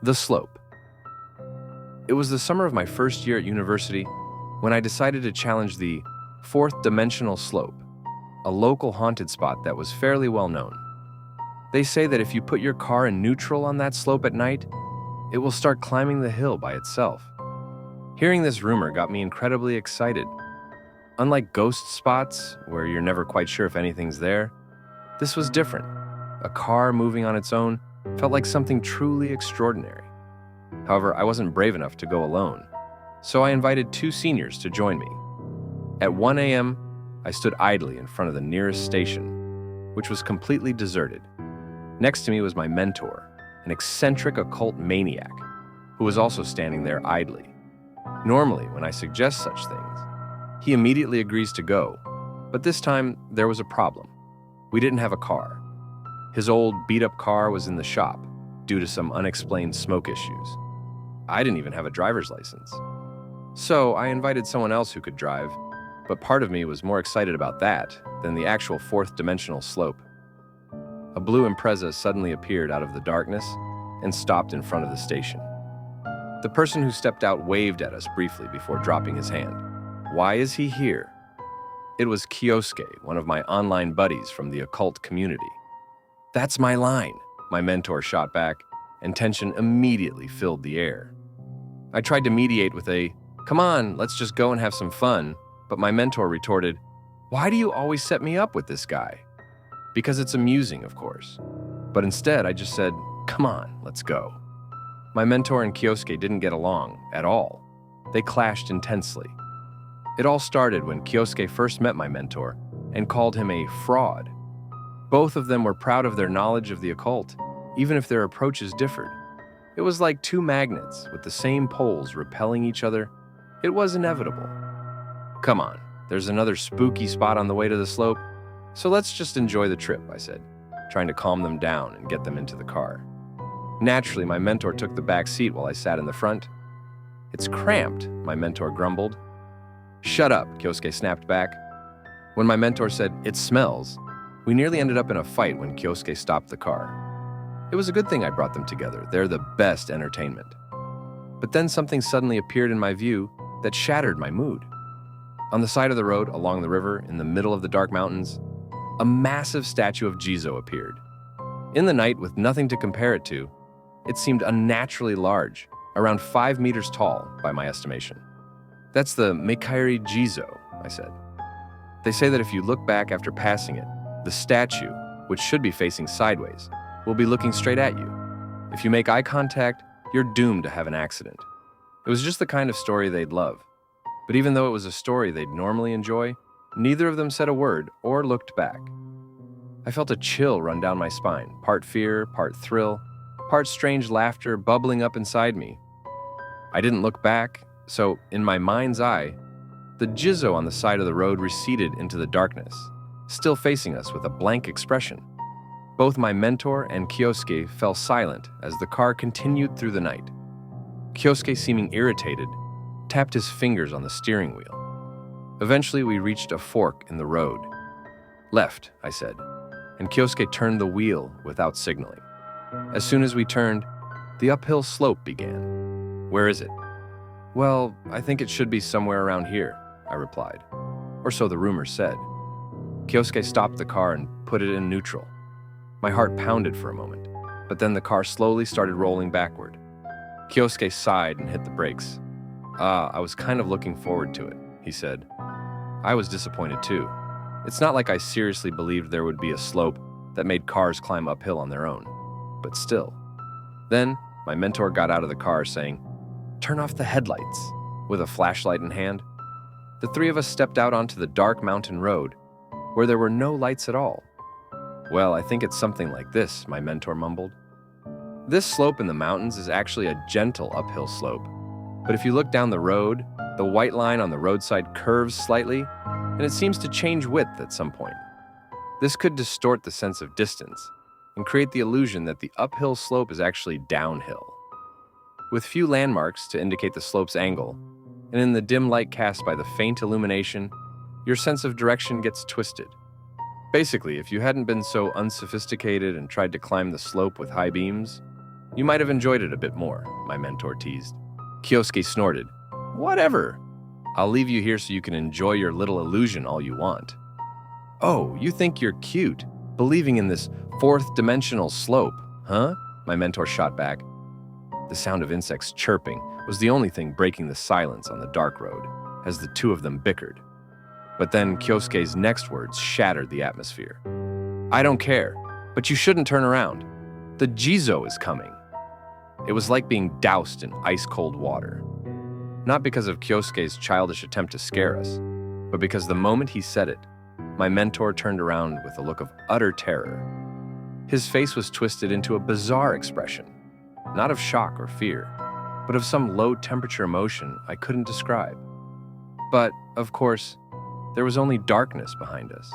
The slope. It was the summer of my first year at university when I decided to challenge the fourth dimensional slope, a local haunted spot that was fairly well known. They say that if you put your car in neutral on that slope at night, it will start climbing the hill by itself. Hearing this rumor got me incredibly excited. Unlike ghost spots, where you're never quite sure if anything's there, this was different. A car moving on its own felt like something truly extraordinary. However, I wasn't brave enough to go alone, so I invited two seniors to join me. At 1 a.m., I stood idly in front of the nearest station, which was completely deserted. Next to me was my mentor, an eccentric occult maniac, who was also standing there idly. Normally, when I suggest such things, he immediately agrees to go, but this time there was a problem. We didn't have a car. His old beat-up car was in the shop due to some unexplained smoke issues. I didn't even have a driver's license. So I invited someone else who could drive, but part of me was more excited about that than the actual fourth dimensional slope. A blue Impreza suddenly appeared out of the darkness and stopped in front of the station. The person who stepped out waved at us briefly before dropping his hand. Why is he here? It was Kyosuke, one of my online buddies from the occult community. "That's my line," my mentor shot back, and tension immediately filled the air. I tried to mediate with a, "Come on, let's just go and have some fun," but my mentor retorted, "Why do you always set me up with this guy?" Because it's amusing, of course. But instead, I just said, "Come on, let's go." My mentor and Kyosuke didn't get along at all. They clashed intensely. It all started when Kyosuke first met my mentor and called him a fraud. Both of them were proud of their knowledge of the occult, even if their approaches differed. It was like two magnets with the same poles repelling each other. It was inevitable. "Come on, there's another spooky spot on the way to the slope, so let's just enjoy the trip," I said, trying to calm them down and get them into the car. Naturally, my mentor took the back seat while I sat in the front. "It's cramped," my mentor grumbled. "Shut up," Kyosuke snapped back. When my mentor said, "It smells," we nearly ended up in a fight when Kyosuke stopped the car. It was a good thing I brought them together. They're the best entertainment. But then something suddenly appeared in my view that shattered my mood. On the side of the road, along the river, in the middle of the dark mountains, a massive statue of Jizo appeared. In the night, with nothing to compare it to, it seemed unnaturally large, around 5 meters tall by my estimation. "That's the Mekairi Jizo," I said. "They say that if you look back after passing it, the statue, which should be facing sideways, will be looking straight at you. If you make eye contact, you're doomed to have an accident." It was just the kind of story they'd love. But even though it was a story they'd normally enjoy, neither of them said a word or looked back. I felt a chill run down my spine, part fear, part thrill, part strange laughter bubbling up inside me. I didn't look back, so in my mind's eye, the Jizo on the side of the road receded into the darkness, still facing us with a blank expression. Both my mentor and Kyosuke fell silent as the car continued through the night. Kyosuke, seeming irritated, tapped his fingers on the steering wheel. Eventually, we reached a fork in the road. "Left," I said, and Kyosuke turned the wheel without signaling. As soon as we turned, the uphill slope began. "Where is it?" "Well, I think it should be somewhere around here," I replied. Or so the rumor said. Kyosuke stopped the car and put it in neutral. My heart pounded for a moment, but then the car slowly started rolling backward. Kyosuke sighed and hit the brakes. "I was kind of looking forward to it," he said. I was disappointed too. It's not like I seriously believed there would be a slope that made cars climb uphill on their own. But still. Then, my mentor got out of the car saying, "Turn off the headlights," with a flashlight in hand. The three of us stepped out onto the dark mountain road, where there were no lights at all. "Well, I think it's something like this," my mentor mumbled. This slope in the mountains is actually a gentle uphill slope, but if you look down the road, the white line on the roadside curves slightly, and it seems to change width at some point. This could distort the sense of distance and create the illusion that the uphill slope is actually downhill. With few landmarks to indicate the slope's angle, and in the dim light cast by the faint illumination, your sense of direction gets twisted. Basically, if you hadn't been so unsophisticated and tried to climb the slope with high beams, You might have enjoyed it a bit more, my mentor teased. Kyosuke snorted. Whatever. I'll leave you here so you can enjoy your little illusion all you want. Oh, you think you're cute, believing in this fourth-dimensional slope, huh? My mentor shot back. The sound of insects chirping was the only thing breaking the silence on the dark road, as the two of them bickered. But then Kyosuke's next words shattered the atmosphere. I don't care, but you shouldn't turn around. The Jizo is coming. It was like being doused in ice-cold water. Not because of Kyosuke's childish attempt to scare us, but because the moment he said it, my mentor turned around with a look of utter terror. His face was twisted into a bizarre expression, not of shock or fear, but of some low-temperature emotion I couldn't describe. But, of course, there was only darkness behind us.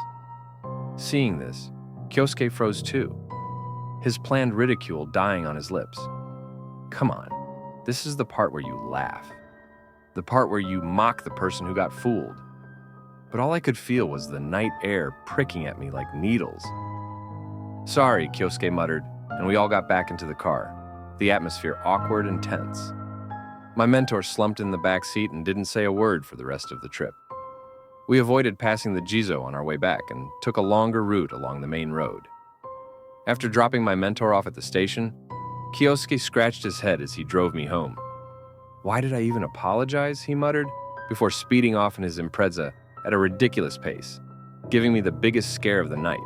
Seeing this, Kyosuke froze too, his planned ridicule dying on his lips. Come on, this is the part where you laugh. The part where you mock the person who got fooled. But all I could feel was the night air pricking at me like needles. Sorry, Kyosuke muttered, and we all got back into the car, the atmosphere awkward and tense. My mentor slumped in the back seat and didn't say a word for the rest of the trip. We avoided passing the Jizo on our way back and took a longer route along the main road. After dropping my mentor off at the station, Kyosuke scratched his head as he drove me home. Why did I even apologize, he muttered, before speeding off in his Impreza at a ridiculous pace, giving me the biggest scare of the night.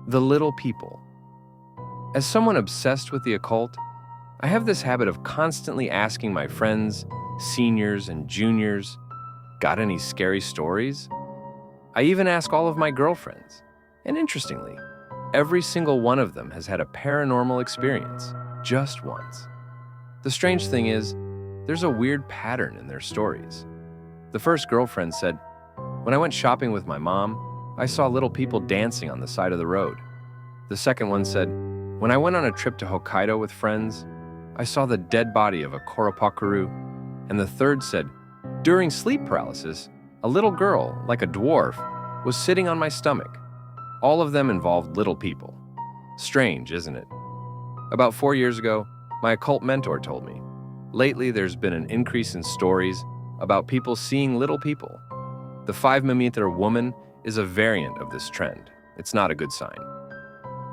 The little people. As someone obsessed with the occult, I have this habit of constantly asking my friends, seniors, and juniors, got any scary stories? I even ask all of my girlfriends, and interestingly, every single one of them has had a paranormal experience, just once. The strange thing is, there's a weird pattern in their stories. The first girlfriend said, when I went shopping with my mom, I saw little people dancing on the side of the road. The second one said, when I went on a trip to Hokkaido with friends, I saw the dead body of a koropakuru. And the third said, during sleep paralysis, a little girl, like a dwarf, was sitting on my stomach. All of them involved little people. Strange, isn't it? About 4 years ago, my occult mentor told me, lately there's been an increase in stories about people seeing little people. The 5-meter woman is a variant of this trend. It's not a good sign.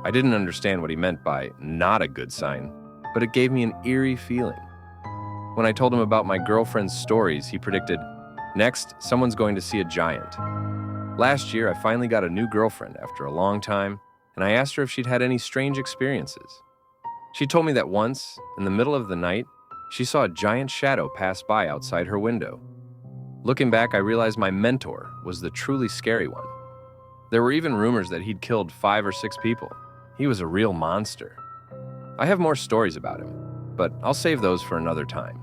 I didn't understand what he meant by not a good sign, but it gave me an eerie feeling. When I told him about my girlfriend's stories, he predicted, next, someone's going to see a giant. Last year, I finally got a new girlfriend after a long time, and I asked her if she'd had any strange experiences. She told me that once, in the middle of the night, she saw a giant shadow pass by outside her window. Looking back, I realized my mentor was the truly scary one. There were even rumors that he'd killed 5 or 6 people. He was a real monster. I have more stories about him, but I'll save those for another time.